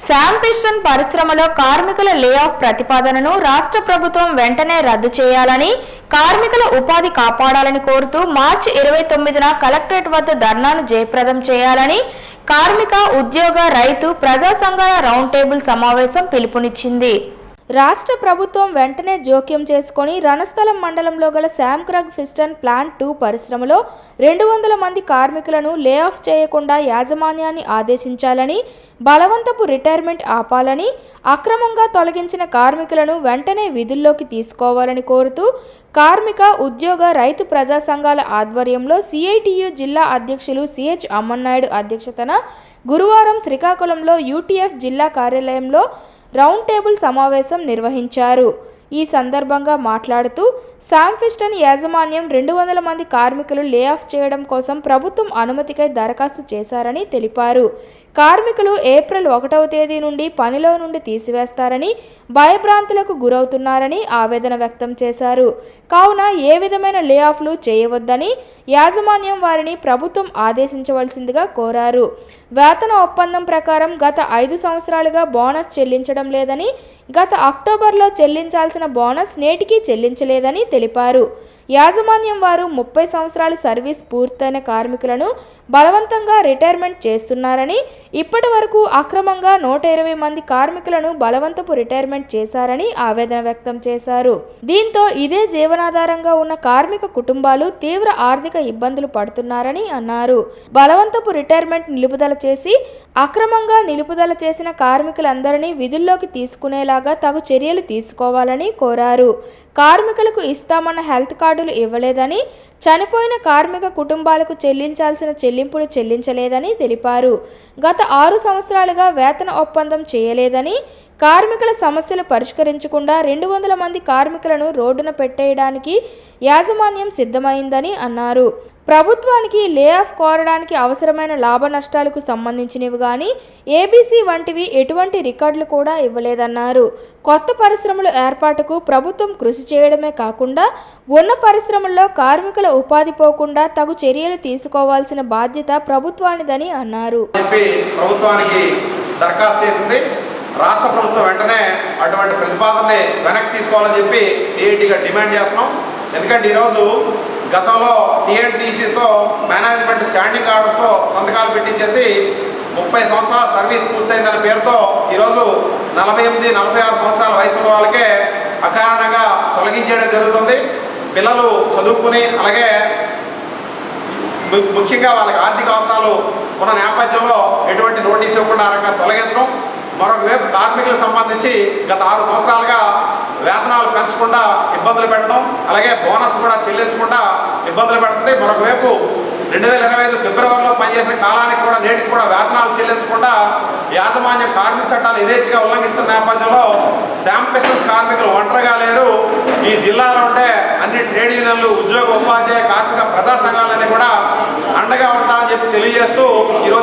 Sam piston పరిశ్రమలో కార్మికుల lay off ప్రతిపాదనను రాష్ట్ర ప్రభుత్వం వెంటనే రద్దు చేయాలని, కార్మికుల ఉపాధి కాపాడాలని కోరుతూ మార్చి 29న కలెక్టరేట్ వద్ద ధర్నాను జయప్రదం చేయాలని కార్మిక, ఉద్యోగ, రైతు, ప్రజా సంఘాల రౌండ్ టేబుల్ సమావేశం పిలుపునిచ్చింది. రాష్ట్ర ప్రభుత్వం వెంటనే జోక్యం చేసుకొని రణస్థలం మండలంలో గల శామ్ క్రగ్ పిస్టన్ ప్లాంట్ 2 పరిశ్రమలో 200 మంది కార్మికులను లే ఆఫ్ చేయకుండా యాజమాన్యాన్ని ఆదేశించాలని, బలవంతపు రిటైర్మెంట్ ఆపాలని, అక్రమంగా తొలగించిన కార్మికులను వెంటనే విధుల్లోకి తీసుకోవాలని కోరుతూ కార్మిక, ఉద్యోగ, రైతు ప్రజా సంఘాల ఆధ్వర్యంలో సిఐటియు జిల్లా అధ్యక్షులు సిహెచ్ అమ్మన్నాయుడు అధ్యక్షతన గురువారం శ్రీకాకుళంలో యూటీఎఫ్ జిల్లా కార్యాలయంలో రౌండ్ టేబుల్ సమావేశం నిర్వహించారు. ఈ సందర్భంగా మాట్లాడుతూ శామ్ పిస్టన్ యాజమాన్యం 200 మంది కార్మికులు లే ఆఫ్ చేయడం కోసం ప్రభుత్వం అనుమతికై దరఖాస్తు చేశారని తెలిపారు. కార్మికులు ఏప్రిల్ 1వ తేదీ నుండి పనిలో నుండి తీసివేస్తారని, భయభ్రాంతులకు గురవుతున్నారని ఆవేదన వ్యక్తం చేశారు. కావున ఏ విధమైన లే ఆఫ్లు చేయవద్దని యాజమాన్యం వారిని ప్రభుత్వం ఆదేశించవలసిందిగా కోరారు. వేతన ఒప్పందం ప్రకారం గత 5 సంవత్సరాలుగా బోనస్ చెల్లించడం లేదని, గత అక్టోబర్లో చెల్లించాల్సిన బోనస్ నేటికి చెల్లించలేదని తెలిపారు. యాజమాన్యం వారు 30 సంవత్సరాల సర్వీస్ పూర్తయిన కార్మికులను బలవంతంగా రిటైర్మెంట్ చేస్తున్నారని, ఇప్పటి వరకు అక్రమంగా 120 మంది కార్మికులను బలవంతపు రిటైర్మెంట్ చేశారని ఆవేదన వ్యక్తం చేశారు. దీంతో ఇదే జీవనాధారంగా ఉన్న కార్మిక కుటుంబాలు తీవ్ర ఆర్థిక ఇబ్బందులు పడుతున్నారని అన్నారు. బలవంతపు రిటైర్మెంట్ నిలుపుదల చేసి అక్రమంగా నిలుపుదల చేసిన కార్మికులందరినీ విధుల్లోకి తీసుకునేలాగా తగు చర్యలు తీసుకోవాలని కోరారు. కార్మికులకు ఇస్తామన్న హెల్త్ కార్డులు ఇవ్వలేదని, చనిపోయిన కార్మిక కుటుంబాలకు చెల్లించాల్సిన చెల్లింపులు చెల్లించలేదని తెలిపారు. గత 6 సంవత్సరాలుగా వేతన ఒప్పందం చేయలేదని, కార్మికుల సమస్యలు పరిష్కరించకుండా 200 మంది కార్మికులను రోడ్డున పెట్టేయడానికి యాజమాన్యం సిద్ధమైందని అన్నారు. ప్రభుత్వానికి లే ఆఫ్ కోరడానికి అవసరమైన లాభ నష్టాలకు సంబంధించినవి కానీ ఏబీసీ వంటివి ఎటువంటి రికార్డులు కూడా ఇవ్వలేదన్నారు. కొత్త పరిశ్రమల ఏర్పాటుకు ప్రభుత్వం కృషి చేయడమే కాకుండా ఉన్న పరిశ్రమల్లో కార్మికుల ఉపాధి పోకుండా తగు చర్యలు తీసుకోవాల్సిన బాధ్యత ప్రభుత్వానిదని అన్నారు. రాష్ట్ర ప్రభుత్వం వెంటనే అటువంటి ప్రతిపాదనని వెనక్కి తీసుకోవాలని చెప్పి సిఐటిగా డిమాండ్ చేస్తున్నాం. ఎందుకంటే ఈరోజు గతంలో టీఎన్టీసీతో మేనేజ్మెంట్ స్టాండింగ్ ఆర్డర్స్తో సంతకాలు పెట్టించేసి 30 సంవత్సరాల సర్వీస్ పూర్తయిందనే పేరుతో ఈరోజు 48, 46 సంవత్సరాల వయసు ఉన్న వాళ్ళకే అకారణంగా తొలగించేయడం జరుగుతుంది. పిల్లలు చదువుకుని అలాగే ముఖ్యంగా వాళ్ళకి ఆర్థిక అవసరాలు ఉన్న నేపథ్యంలో ఎటువంటి నోటీస్ ఇవ్వకుండా ఆ రకంగా తొలగించడం, మరొక వైపు కార్మికులకు సంబంధించి గత 6 సంవత్సరాలుగా వేతనాలు పెంచకుండా ఇబ్బందులు పెట్టడం, అలాగే బోనస్ కూడా చెల్లించకుండా ఇబ్బందులు పెడుతుంది. మరొక వైపు 2025 ఫిబ్రవరిలో పనిచేసిన కాలానికి కూడా నేటికి కూడా వేతనాలు చెల్లించకుండా యాజమాన్య కార్మిక చట్టాలు యథేచ్ఛగా ఉల్లంఘిస్తున్న నేపథ్యంలో శామ్ పిస్టన్స్ కార్మికులు ఒంటరిగా లేరు. ఈ జిల్లాలో ఉండే అన్ని ట్రేడ్ యూనియన్లు, ఉద్యోగ, ఉపాధ్యాయ, కార్మిక, ప్రజా సంఘాలన్నీ కూడా అండగా ఉంటామని చెప్పి తెలియజేస్తూ ఈరోజు